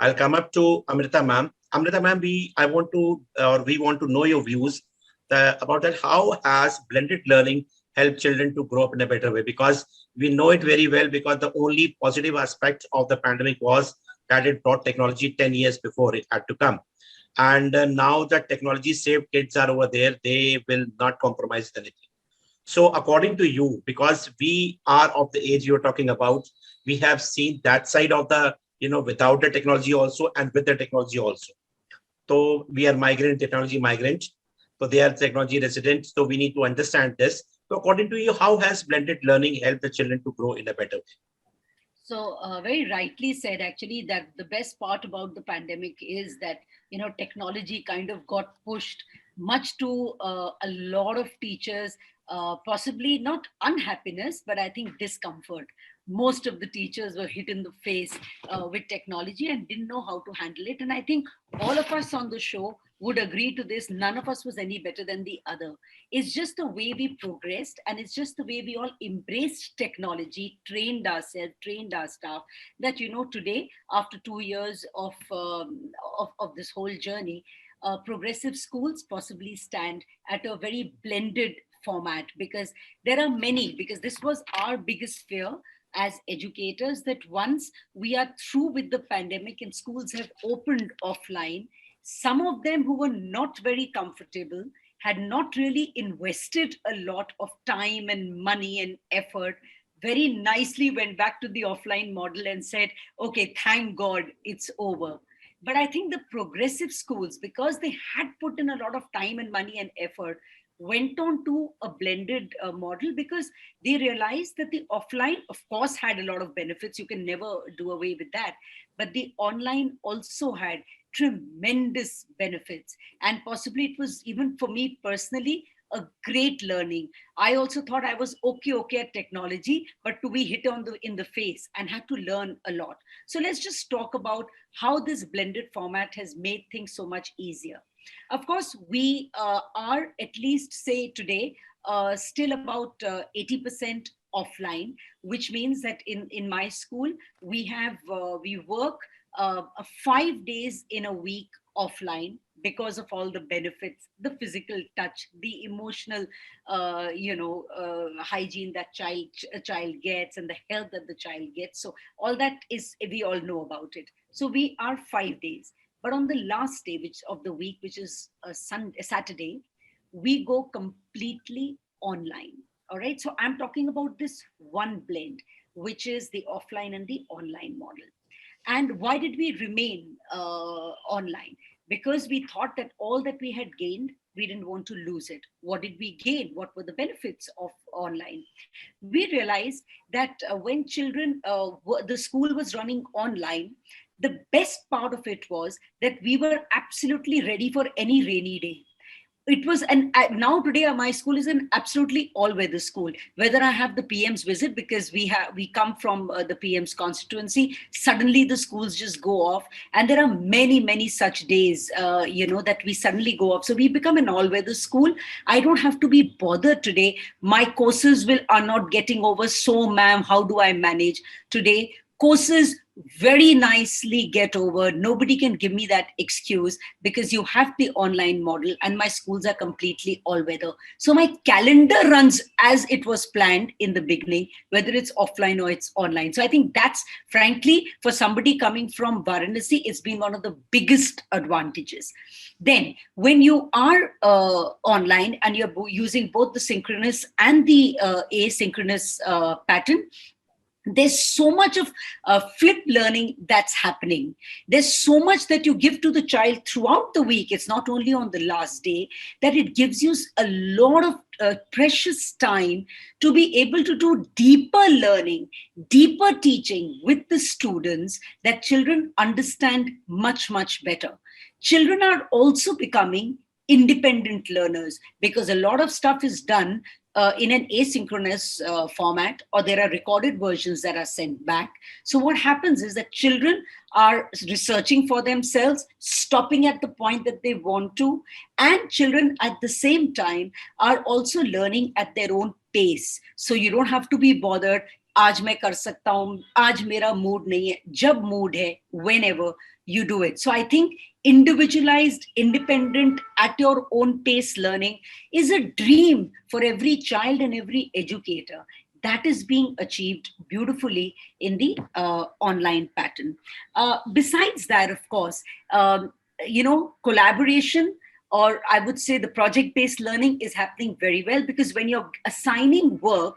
I'll come up to Amrita ma'am. Amrita ma'am, we want to know your views about that. How has blended learning helped children to grow up in a better way? Because we know it very well, because the only positive aspect of the pandemic was that it brought technology 10 years before it had to come. And now that technology saved kids are over there, they will not compromise anything. So according to you, because we are of the age you're talking about, we have seen that side of the, without the technology also and with the technology also. So we are migrant, technology migrant. So they are technology residents. So we need to understand this. So according to you, how has blended learning helped the children to grow in a better way? So very rightly said, actually, that the best part about the pandemic is that, technology kind of got pushed much to a lot of teachers, possibly not unhappiness, but I think discomfort. Most of the teachers were hit in the face with technology and didn't know how to handle it. And I think all of us on the show would agree to this. None of us was any better than the other. It's just the way we progressed, and it's just the way we all embraced technology, trained ourselves, trained our staff, that today, after 2 years of this whole journey, progressive schools possibly stand at a very blended format, because there are many, because this was our biggest fear as educators, that once we are through with the pandemic and schools have opened offline, some of them who were not very comfortable, had not really invested a lot of time and money and effort, very nicely went back to the offline model and said, okay, thank God it's over. But I think the progressive schools, because they had put in a lot of time and money and effort, went on to a blended model, because they realized that the offline, of course, had a lot of benefits. You can never do away with that. But the online also had tremendous benefits. And possibly it was, even for me personally, a great learning. I also thought I was okay at technology, but to be hit in the face and had to learn a lot. So let's just talk about how this blended format has made things so much easier. Of course, we are, at least say today, still about 80% offline, which means that in my school, we work 5 days in a week offline, because of all the benefits, the physical touch, the emotional, hygiene that a child gets, and the health that the child gets. So all that is, we all know about it. So we are 5 days. But on the last day of the week, which is a Saturday, we go completely online. All right. So I'm talking about this one blend, which is the offline and the online model. And why did we remain online? Because we thought that all that we had gained, we didn't want to lose it. What did we gain? What were the benefits of online? We realized that when children, the school was running online, the best part of it was that we were absolutely ready for any rainy day. It was, and now today my school is an absolutely all weather school. Whether I have the PM's visit, because we come from the PM's constituency, suddenly the schools just go off, and there are many such days that we suddenly go off. So we become an all weather school. I don't have to be bothered today, my courses are not getting over, so ma'am, how do I manage? Today courses very nicely get over. Nobody can give me that excuse, because you have the online model, and my schools are completely all weather. So my calendar runs as it was planned in the beginning, whether it's offline or it's online. So I think that's, frankly, for somebody coming from Varanasi, it's been one of the biggest advantages. Then when you are online and you're using both the synchronous and the asynchronous pattern, there's so much of flip learning that's happening. There's so much that you give to the child throughout the week. It's not only on the last day, that it gives you a lot of precious time to be able to do deeper learning, deeper teaching with the students, that children understand much better. Children are also becoming independent learners, because a lot of stuff is done in an asynchronous format, or there are recorded versions that are sent back. So what happens is that children are researching for themselves, stopping at the point that they want to, and children at the same time are also learning at their own pace. So you don't have to be bothered, आज मैं कर सकता हूँ, आज मेरा mood नहीं है, जब मूड है, whenever, you do it. So I think individualized, independent, at your own pace learning is a dream for every child and every educator. That is being achieved beautifully in the online pattern. Besides that, of course, collaboration, or I would say the project based learning, is happening very well, because when you're assigning work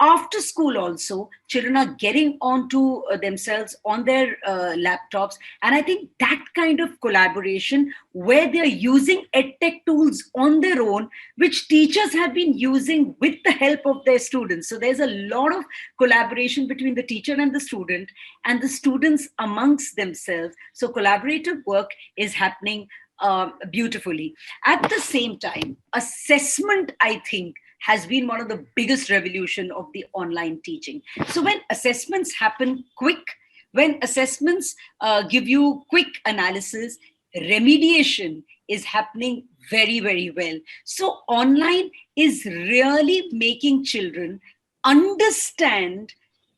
after school also, children are getting onto themselves on their laptops. And I think that kind of collaboration, where they're using edtech tools on their own, which teachers have been using with the help of their students. So there's a lot of collaboration between the teacher and the student, and the students amongst themselves. So collaborative work is happening beautifully. At the same time, assessment, I think, has been one of the biggest revolution of the online teaching. So when assessments happen quick, when assessments give you quick analysis, remediation is happening very, very well. So online is really making children understand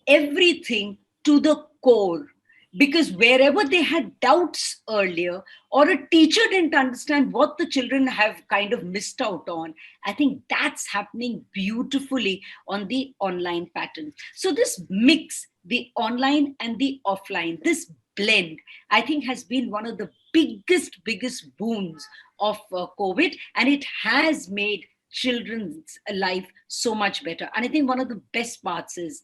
everything to the core, because wherever they had doubts earlier, or a teacher didn't understand what the children have kind of missed out on, I think that's happening beautifully on the online pattern. So this mix, the online and the offline, this blend, I think has been one of the biggest boons of COVID, and it has made children's life so much better. And I think one of the best parts is,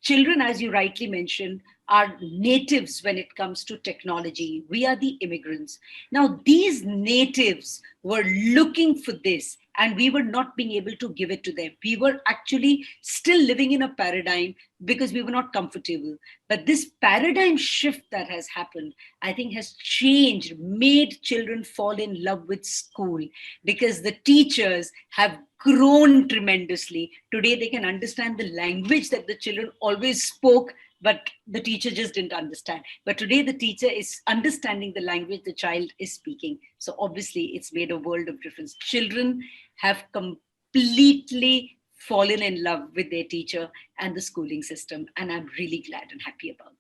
children, as you rightly mentioned, are natives when it comes to technology. We are the immigrants. Now, these natives were looking for this, and we were not being able to give it to them. We were actually still living in a paradigm because we were not comfortable. But this paradigm shift that has happened, I think, has changed, made children fall in love with school, because the teachers have grown tremendously. Today, they can understand the language that the children always spoke, but the teacher just didn't understand. But today, the teacher is understanding the language the child is speaking. So obviously, it's made a world of difference. Children have completely fallen in love with their teacher and the schooling system, and I'm really glad and happy about